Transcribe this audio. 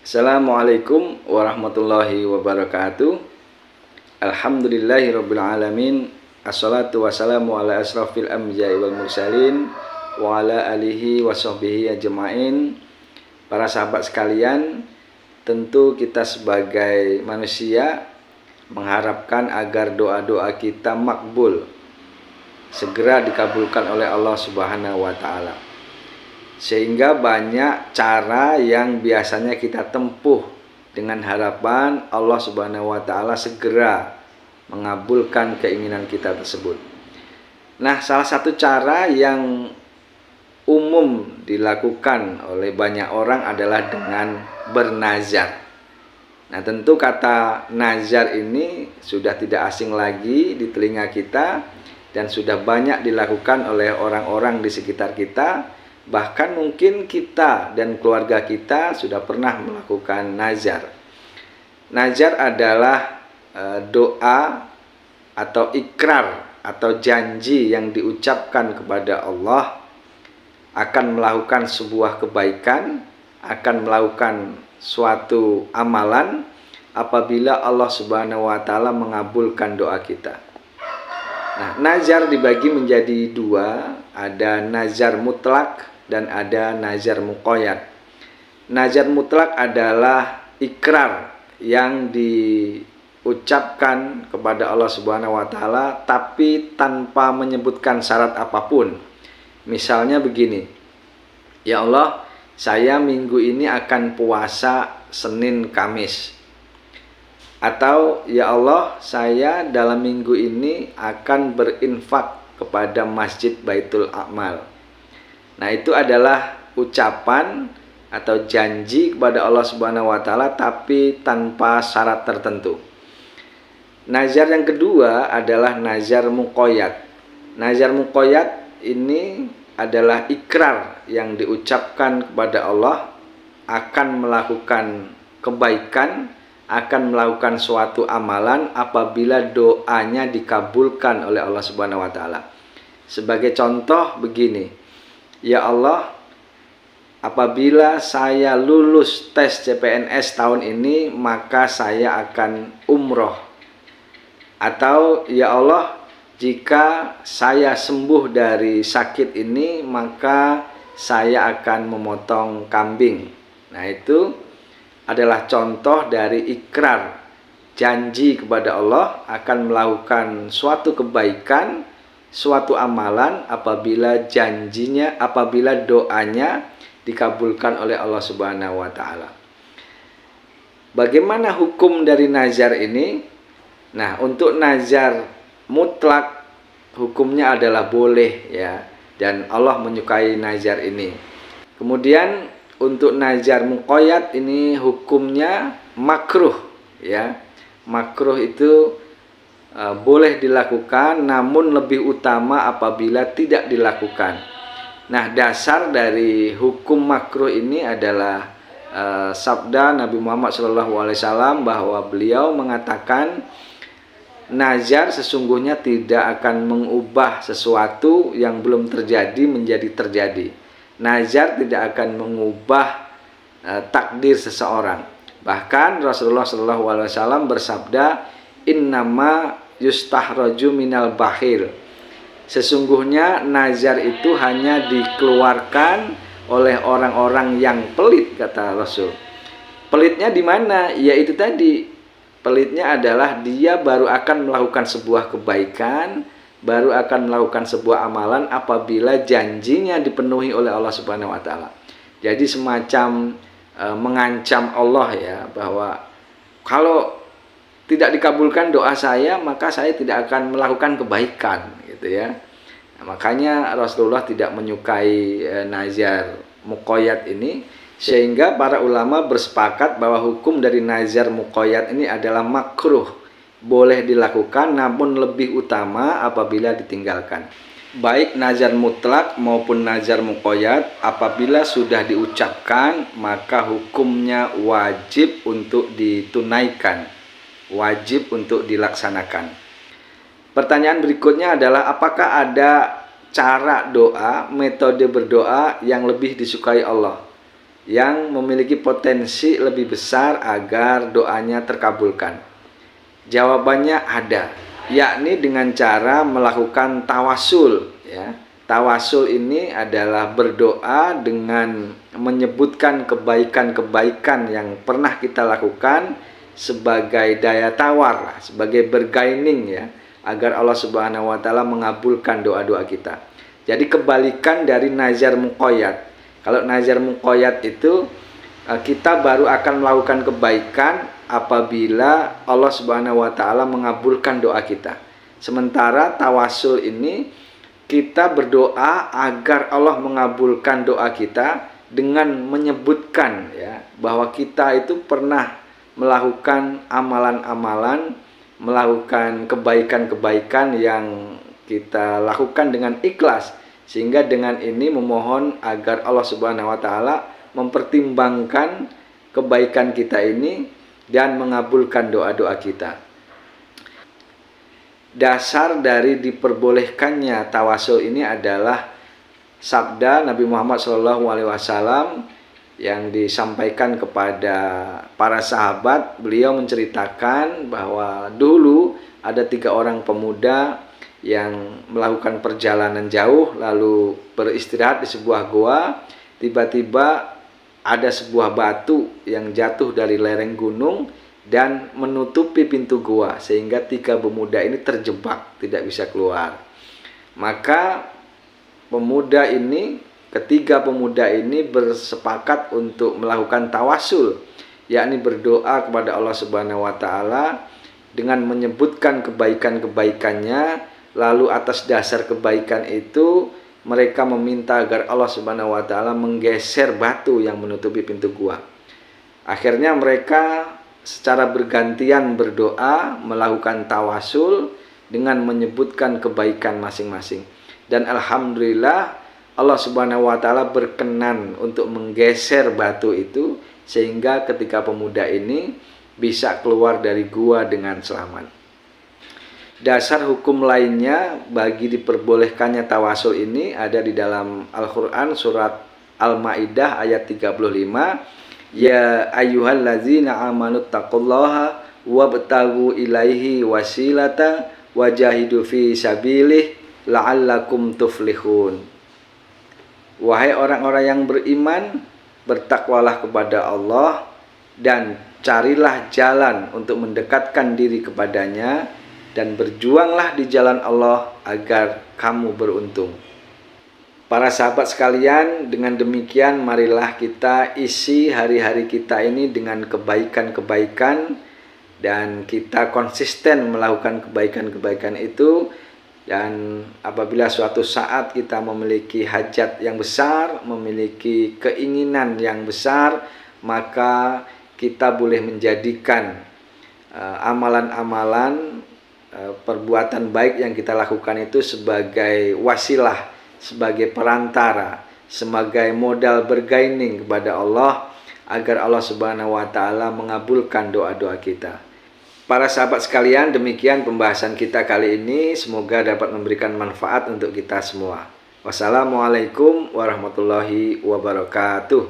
Assalamualaikum warahmatullahi wabarakatuh. Alhamdulillahirabbil alamin. Assalatu wassalamu ala asrafil anbiya'i wal mursalin wa ala alihi wa sahbihi ajma'in. Para sahabat sekalian, tentu kita sebagai manusia mengharapkan agar doa-doa kita makbul, segera dikabulkan oleh Allah Subhanahu wa taala. Sehingga banyak cara yang biasanya kita tempuh dengan harapan Allah Subhanahu wa taala segera mengabulkan keinginan kita tersebut. Nah, salah satu cara yang umum dilakukan oleh banyak orang adalah dengan bernazar. Nah, tentu kata nazar ini sudah tidak asing lagi di telinga kita dan sudah banyak dilakukan oleh orang-orang di sekitar kita. Bahkan mungkin kita dan keluarga kita sudah pernah melakukan nazar. Nazar adalah doa atau ikrar atau janji yang diucapkan kepada Allah akan melakukan sebuah kebaikan, akan melakukan suatu amalan apabila Allah Subhanahu wa taala mengabulkan doa kita. Nah, nazar dibagi menjadi dua, ada nazar mutlak dan ada nazar muqayyad. Nazar mutlak adalah ikrar yang diucapkan kepada Allah Subhanahu wa taala tapi tanpa menyebutkan syarat apapun. Misalnya begini, ya Allah, saya minggu ini akan puasa Senin Kamis. Atau ya Allah, saya dalam minggu ini akan berinfak kepada Masjid Baitul A'mal. Nah, itu adalah ucapan atau janji kepada Allah Subhanahu wa taala tapi tanpa syarat tertentu. Nazar yang kedua adalah nazar muqayyad. Nazar muqayyad ini adalah ikrar yang diucapkan kepada Allah akan melakukan kebaikan, akan melakukan suatu amalan apabila doanya dikabulkan oleh Allah Subhanahu wa taala. Sebagai contoh begini, ya Allah, apabila saya lulus tes CPNS tahun ini, maka saya akan umroh. Atau ya Allah, jika saya sembuh dari sakit ini, maka saya akan memotong kambing. Nah, itu adalah contoh dari ikrar, janji kepada Allah akan melakukan suatu kebaikan, suatu amalan apabila janjinya, apabila doanya dikabulkan oleh Allah Subhanahu wa taala. Bagaimana hukum dari nazar ini? Nah, untuk nazar mutlak hukumnya adalah boleh ya, dan Allah menyukai nazar ini. Kemudian untuk nazar muqayyad ini hukumnya makruh ya. Makruh itu boleh dilakukan, namun lebih utama apabila tidak dilakukan. Nah, dasar dari hukum makruh ini adalah sabda Nabi Muhammad SAW bahwa beliau mengatakan nazar sesungguhnya tidak akan mengubah sesuatu yang belum terjadi menjadi terjadi. Nazar tidak akan mengubah takdir seseorang. Bahkan Rasulullah SAW bersabda, innama yustahraju minal bakhil. Sesungguhnya nazar itu hanya dikeluarkan oleh orang-orang yang pelit, kata Rasul. Pelitnya di mana? Yaitu tadi, pelitnya adalah dia baru akan melakukan sebuah kebaikan, baru akan melakukan sebuah amalan apabila janjinya dipenuhi oleh Allah Subhanahu wa taala. Jadi semacam mengancam Allah ya, bahwa kalau tidak dikabulkan doa saya, maka saya tidak akan melakukan kebaikan gitu ya. Nah, makanya Rasulullah tidak menyukai nazar muqayyad ini, sehingga para ulama bersepakat bahwa hukum dari nazar muqayyad ini adalah makruh, boleh dilakukan namun lebih utama apabila ditinggalkan. Baik nazar mutlak maupun nazar muqayyad, apabila sudah diucapkan maka hukumnya wajib untuk ditunaikan, wajib untuk dilaksanakan. Pertanyaan berikutnya adalah, apakah ada cara doa, metode berdoa yang lebih disukai Allah? yang memiliki potensi lebih besar agar doanya terkabulkan? Jawabannya ada, yakni dengan cara melakukan tawasul, ya. Tawasul ini adalah berdoa dengan menyebutkan kebaikan-kebaikan yang pernah kita lakukan sebagai daya tawar, sebagai bargaining, ya, agar Allah Subhanahu wa taala mengabulkan doa-doa kita. Jadi kebalikan dari nazar muqayyad. Kalau nazar muqayyad itu kita baru akan melakukan kebaikan apabila Allah Subhanahu wa taala mengabulkan doa kita. Sementara tawasul ini kita berdoa agar Allah mengabulkan doa kita dengan menyebutkan, ya, bahwa kita itu pernah melakukan amalan-amalan, melakukan kebaikan-kebaikan yang kita lakukan dengan ikhlas, sehingga dengan ini memohon agar Allah Subhanahu wa taala mempertimbangkan kebaikan kita ini dan mengabulkan doa-doa kita. Dasar dari diperbolehkannya tawasul ini adalah sabda Nabi Muhammad SAW yang disampaikan kepada para sahabat. Beliau menceritakan bahwa dulu ada 3 orang pemuda yang melakukan perjalanan jauh lalu beristirahat di sebuah goa. Tiba-tiba ada sebuah batu yang jatuh dari lereng gunung dan menutupi pintu gua, sehingga 3 pemuda ini terjebak, tidak bisa keluar. Maka ketiga pemuda ini bersepakat untuk melakukan tawasul, yakni berdoa kepada Allah Subhanahu wa taala dengan menyebutkan kebaikan-kebaikannya, lalu atas dasar kebaikan itu mereka meminta agar Allah Subhanahu wa taala menggeser batu yang menutupi pintu gua. Akhirnya mereka secara bergantian berdoa, melakukan tawasul dengan menyebutkan kebaikan masing-masing. Dan alhamdulillah Allah Subhanahu wa taala berkenan untuk menggeser batu itu, sehingga ketika pemuda ini bisa keluar dari gua dengan selamat. Dasar hukum lainnya bagi diperbolehkannya tawasul ini ada di dalam Al-Qur'an surat Al-Maidah ayat 35. Ya ayyuhallazina amanu taqullaha wabtagu ilaihi wasilata wajahidu fi sabilih la'allakum tuflihun. Wahai orang-orang yang beriman, bertakwalah kepada Allah dan carilah jalan untuk mendekatkan diri kepadanya, dan berjuanglah di jalan Allah agar kamu beruntung. Para sahabat sekalian, dengan demikian marilah kita isi hari-hari kita ini dengan kebaikan-kebaikan, dan kita konsisten melakukan kebaikan-kebaikan itu. Dan apabila suatu saat kita memiliki hajat yang besar, memiliki keinginan yang besar, maka kita boleh menjadikan amalan-amalan perbuatan baik yang kita lakukan itu sebagai wasilah, sebagai perantara, sebagai modal bergaining kepada Allah agar Allah Subhanahu wa taala mengabulkan doa-doa kita. Para sahabat sekalian, demikian pembahasan kita kali ini, semoga dapat memberikan manfaat untuk kita semua. Wassalamualaikum warahmatullahi wabarakatuh.